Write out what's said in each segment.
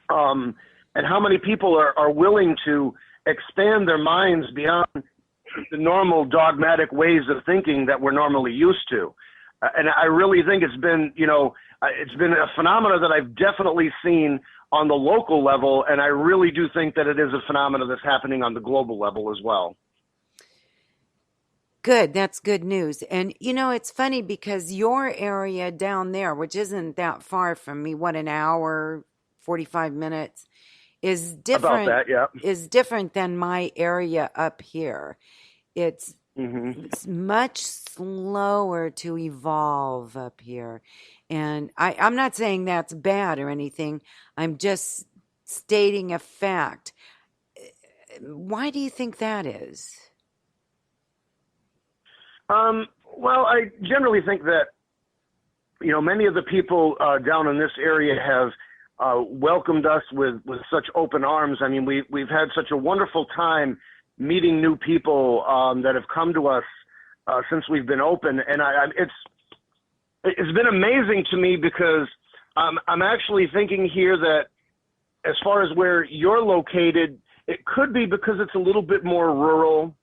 and how many people are willing to expand their minds beyond the normal dogmatic ways of thinking that we're normally used to. And I really think it's been a phenomena that I've definitely seen on the local level, and I really do think that it is a phenomena that's happening on the global level as well. Good. That's good news. And, it's funny because your area down there, which isn't that far from me, an hour, 45 minutes, is different. About that, yeah. Is different than my area up here. It's much slower to evolve up here. And I'm not saying that's bad or anything. I'm just stating a fact. Why do you think that is? Well, I generally think that, many of the people down in this area have welcomed us with such open arms. I mean, we've had such a wonderful time meeting new people that have come to us since we've been open, and it's been amazing to me because I'm actually thinking here that as far as where you're located, it could be because it's a little bit more rural,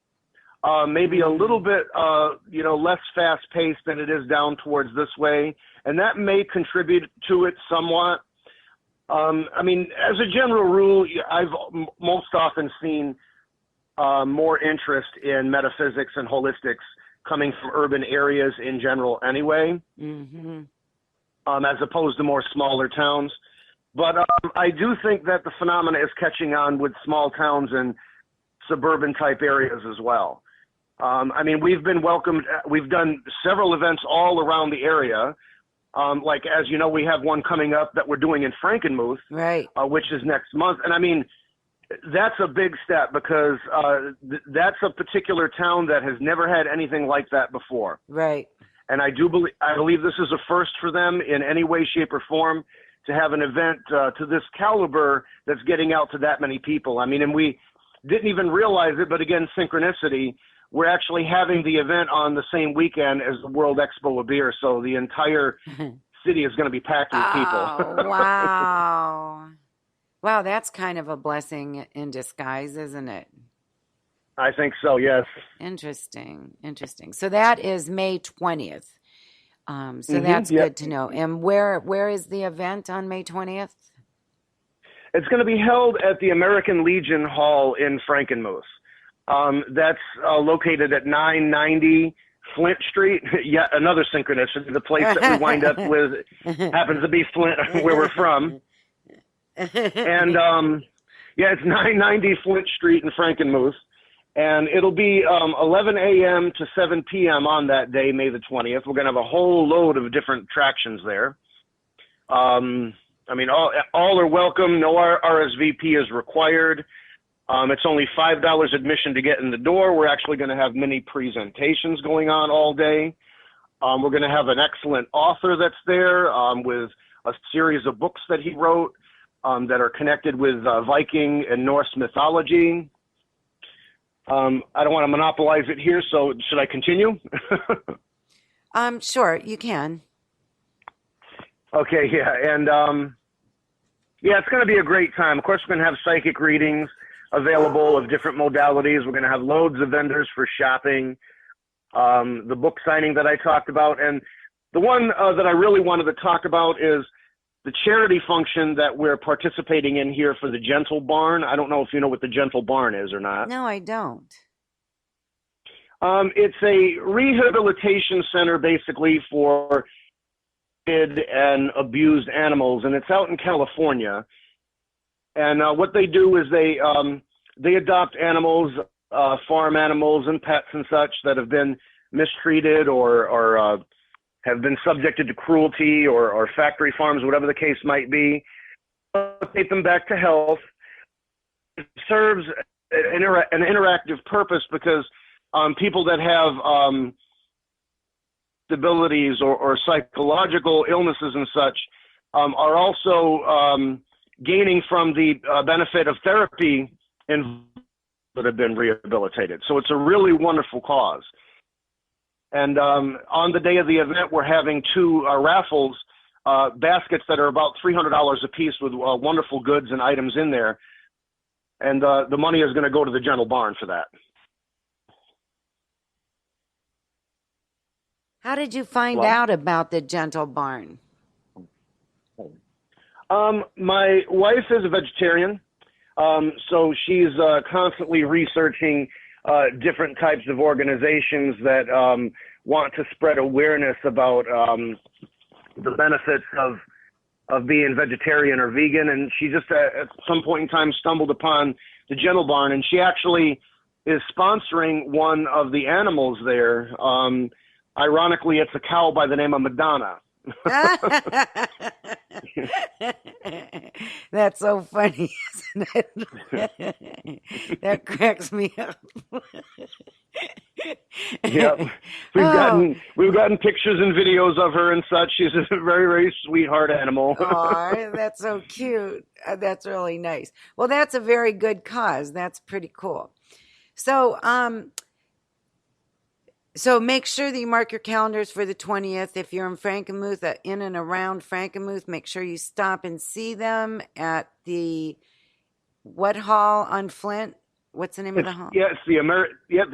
maybe a little bit less fast paced than it is down towards this way, and that may contribute to it somewhat. I mean, as a general rule, I've most often seen more interest in metaphysics and holistics coming from urban areas in general anyway, as opposed to more smaller towns. But I do think that the phenomena is catching on with small towns and suburban type areas as well. I mean, we've been welcomed. We've done several events all around the area. Like, as you know, we have one coming up that we're doing in Frankenmuth, right? Which is next month. And I mean, that's a big step because that's a particular town that has never had anything like that before. Right. And I believe this is a first for them in any way, shape, or form to have an event to this caliber that's getting out to that many people. I mean, and we didn't even realize it, but again, synchronicity. We're actually having the event on the same weekend as the World Expo of Beer, so the entire city is going to be packed with people. Wow. Wow, that's kind of a blessing in disguise, isn't it? I think so, yes. Interesting. So that is May 20th. So that's good to know. And where is the event on May 20th? It's going to be held at the American Legion Hall in Frankenmuth. That's located at 990 Flint Street. Yet another synchronicity. The place that we wind up with happens to be Flint, where we're from. And it's 990 Flint Street in Frankenmuth. And it'll be 11 a.m. to 7 p.m. on that day, May the 20th. We're going to have a whole load of different attractions there. I mean, all are welcome. No RSVP is required. It's only $5 admission to get in the door. We're actually going to have many presentations going on all day. We're going to have an excellent author that's there with a series of books that he wrote that are connected with Viking and Norse mythology. I don't want to monopolize it here, so should I continue? Sure, you can. Okay, yeah, and it's going to be a great time. Of course, we're going to have psychic readings available of different modalities. We're going to have loads of vendors for shopping, the book signing that I talked about. And the one that I really wanted to talk about is the charity function that we're participating in here for the Gentle Barn. I don't know if you know what the Gentle Barn is or not. No, I don't. It's a rehabilitation center basically for and abused animals, and it's out in California. And what they do is they adopt animals, farm animals and pets and such that have been mistreated or have been subjected to cruelty or factory farms, whatever the case might be. Take them back to health. It serves an interactive purpose because people that have disabilities or psychological illnesses and such are also gaining from the benefit of therapy and that have been rehabilitated. So it's a really wonderful cause. And on the day of the event, we're having two raffles baskets that are about $300 a piece with wonderful goods and items in there. And the money is going to go to the Gentle Barn for that. How did you find out about the Gentle Barn? My wife is a vegetarian, so she's constantly researching different types of organizations that want to spread awareness about the benefits of being vegetarian or vegan. And she just at some point in time stumbled upon the Gentle Barn, and she actually is sponsoring one of the animals there. Ironically, it's a cow by the name of Madonna. That's so funny, isn't it? That cracks me up. Yep. We've gotten pictures and videos of her and such. She's a very, very sweetheart animal. Oh, that's so cute. That's really nice. Well, that's a very good cause. That's pretty cool. So, so make sure that you mark your calendars for the 20th. If you're in Frankenmuth, in and around Frankenmuth, make sure you stop and see them at the what hall on Flint? What's the name of the hall? Yeah, it's the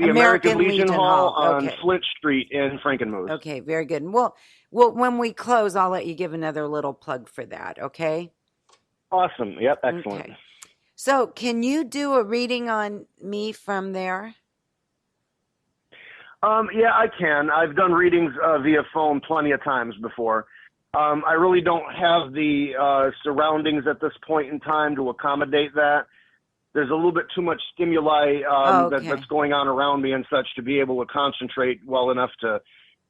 American Legion Hall on Flint Street in Frankenmuth. Okay, very good. And we'll when we close, I'll let you give another little plug for that, okay? Awesome. Yep, excellent. Okay. So can you do a reading on me from there? Yeah, I can. I've done readings via phone plenty of times before. I really don't have the surroundings at this point in time to accommodate that. There's a little bit too much stimuli that's going on around me and such to be able to concentrate well enough to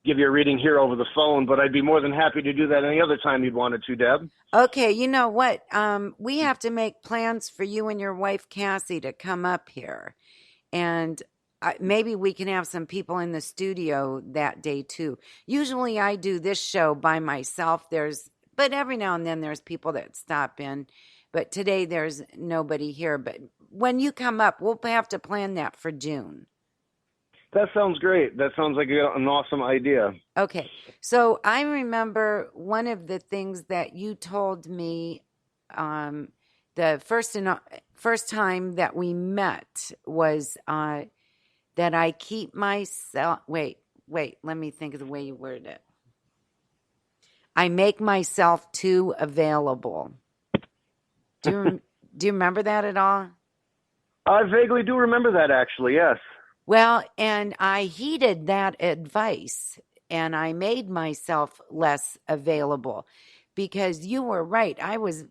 give you a reading here over the phone, but I'd be more than happy to do that any other time you'd wanted to, Deb. Okay, you know what? We have to make plans for you and your wife, Cassie, to come up here. And maybe we can have some people in the studio that day too. Usually I do this show by myself. But every now and then there's people that stop in. But today there's nobody here. But when you come up, we'll have to plan that for June. That sounds great. That sounds like an awesome idea. Okay. So I remember one of the things that you told me the first time that we met was that I keep myself... Wait, let me think of the way you worded it. I make myself too available. Do you remember that at all? I vaguely do remember that, actually, yes. Well, and I heeded that advice, and I made myself less available because you were right. I was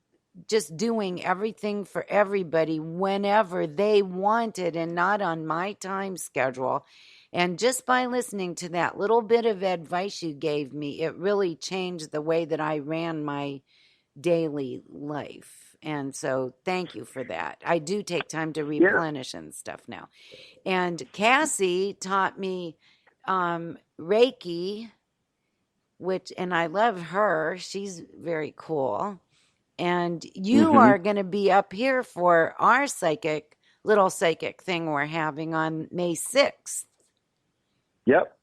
just doing everything for everybody whenever they wanted and not on my time schedule. And just by listening to that little bit of advice you gave me, it really changed the way that I ran my daily life. And so thank you for that. I do take time to replenish and stuff now. And Cassie taught me Reiki, and I love her. She's very cool. And you are going to be up here for our little psychic thing we're having on May 6th. Yep.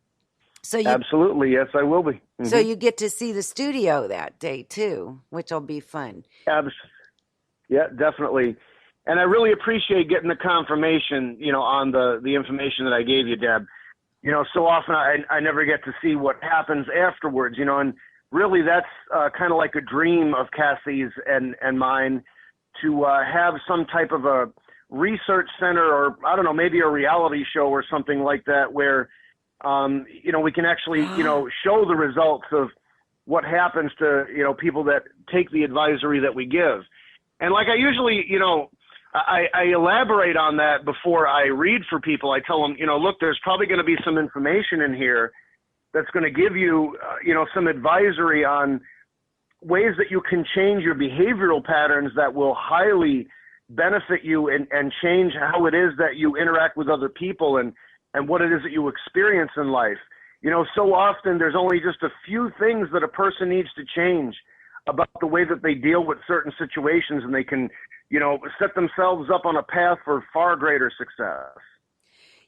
So absolutely. Yes, I will be. Mm-hmm. So you get to see the studio that day too, which will be fun. Yeah, definitely. And I really appreciate getting the confirmation, on the information that I gave you, Deb. So often I never get to see what happens afterwards, and really that's kind of like a dream of Cassie's and mine to have some type of a research center or, I don't know, maybe a reality show or something like that where, we can actually, show the results of what happens to, people that take the advisory that we give. And like I usually, I elaborate on that before I read for people. I tell them, look, there's probably going to be some information in here that's going to give you, some advisory on ways that you can change your behavioral patterns that will highly benefit you and change how it is that you interact with other people and what it is that you experience in life. So often there's only just a few things that a person needs to change about the way that they deal with certain situations, and they can, set themselves up on a path for far greater success.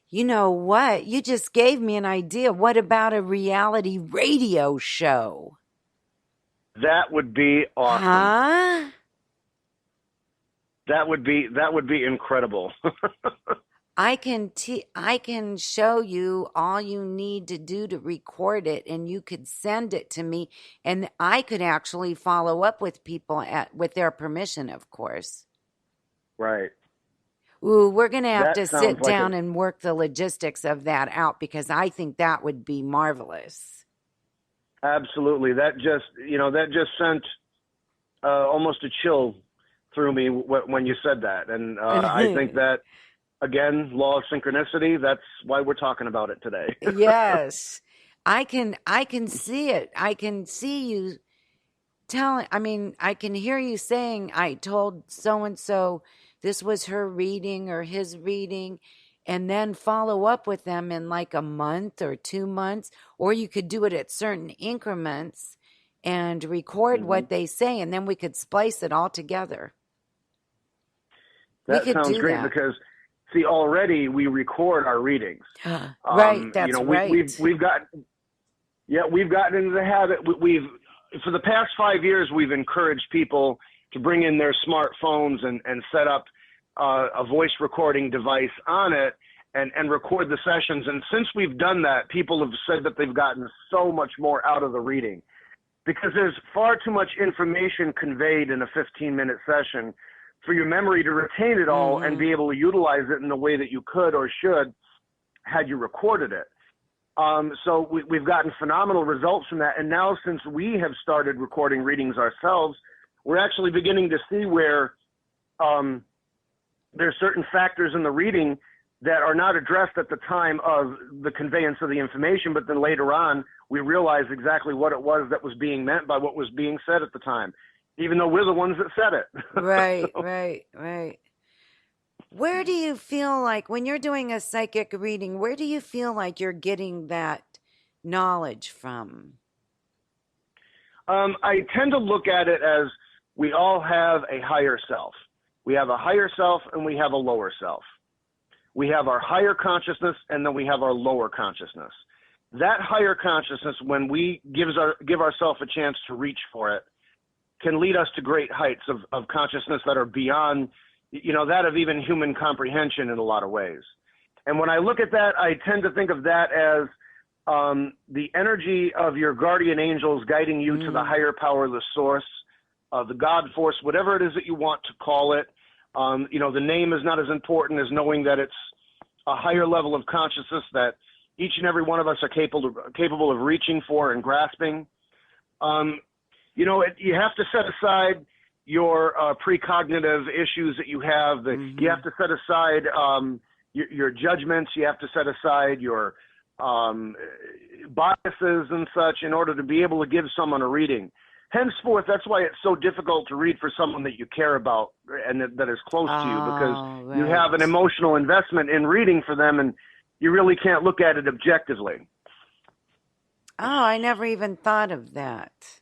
You know what? You just gave me an idea. What about a reality radio show? That would be awesome. Huh? That would be incredible. I can show you all you need to do to record it, and you could send it to me, and I could actually follow up with people with their permission, of course. Right. Ooh, we're going to have That to sounds sit like down and work the logistics of that out, because I think that would be marvelous. absolutely. That just sent almost a chill through me when you said that. And I think that, again, law of synchronicity, that's why we're talking about it today. Yes. I can see it. I can see you I can hear you saying, I told so and so this was her reading or his reading, and then follow up with them in like a month or 2 months, or you could do it at certain increments and record what they say, and then we could splice it all together. That sounds great because, see, already we record our readings. Right, that's right. We've gotten into the habit. For the past 5 years, we've encouraged people to bring in their smartphones and set up a voice recording device on it and record the sessions. And since we've done that, people have said that they've gotten so much more out of the reading, because there's far too much information conveyed in a 15-minute session for your memory to retain it all and be able to utilize it in the way that you could or should had you recorded it. So we've gotten phenomenal results from that. And now, since we have started recording readings ourselves, we're actually beginning to see where there's certain factors in the reading that are not addressed at the time of the conveyance of the information, but then later on, we realize exactly what it was that was being meant by what was being said at the time, even though we're the ones that said it. Right, right. Where do you feel like, when you're doing a psychic reading, where do you feel like you're getting that knowledge from? I tend to look at it as we all have a higher self. We have a higher self and we have a lower self. We have our higher consciousness and then we have our lower consciousness. That higher consciousness, when we give ourselves a chance to reach for it, can lead us to great heights of consciousness that are beyond, that of even human comprehension in a lot of ways. And when I look at that, I tend to think of that as the energy of your guardian angels guiding you to the higher power, the source, the God force, whatever it is that you want to call it. The name is not as important as knowing that it's a higher level of consciousness that each and every one of us are capable of reaching for and grasping. You have to set aside your precognitive issues that you have. You have to set aside your judgments. You have to set aside your biases and such in order to be able to give someone a reading. Henceforth, that's why it's so difficult to read for someone that you care about and that is close to you, because you have an emotional investment in reading for them, and you really can't look at it objectively. Oh, I never even thought of that.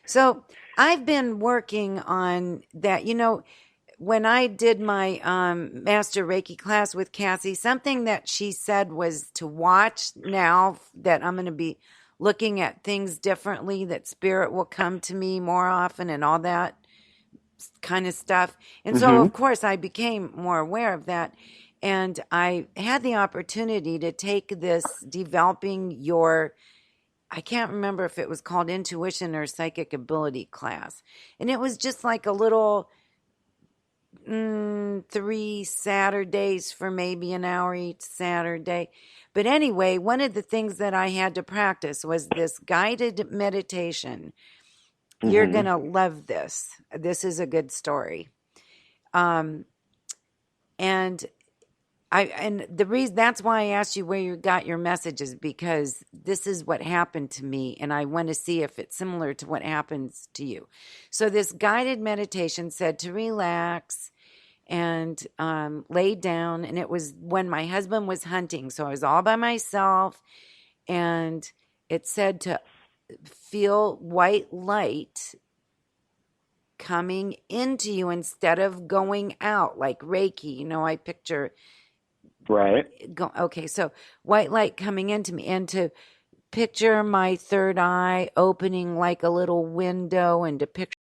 So I've been working on that. When I did my Master Reiki class with Cassie, something that she said was to watch now that I'm going to be looking at things differently, that spirit will come to me more often and all that kind of stuff. And so, of course, I became more aware of that. And I had the opportunity to take this developing your, I can't remember if it was called intuition or psychic ability class. And it was just like a little 3 Saturdays for maybe an hour each Saturday. But anyway, one of the things that I had to practice was this guided meditation. You're going to love this. This is a good story. And the reason, that's why I asked you where you got your messages, because this is what happened to me, and I want to see if it's similar to what happens to you. So this guided meditation said to relax and lay down, and it was when my husband was hunting, so I was all by myself, and it said to feel white light coming into you instead of going out, like Reiki. I picture... Right. Okay, so white light coming into me, and to picture my third eye opening like a little window, and to picture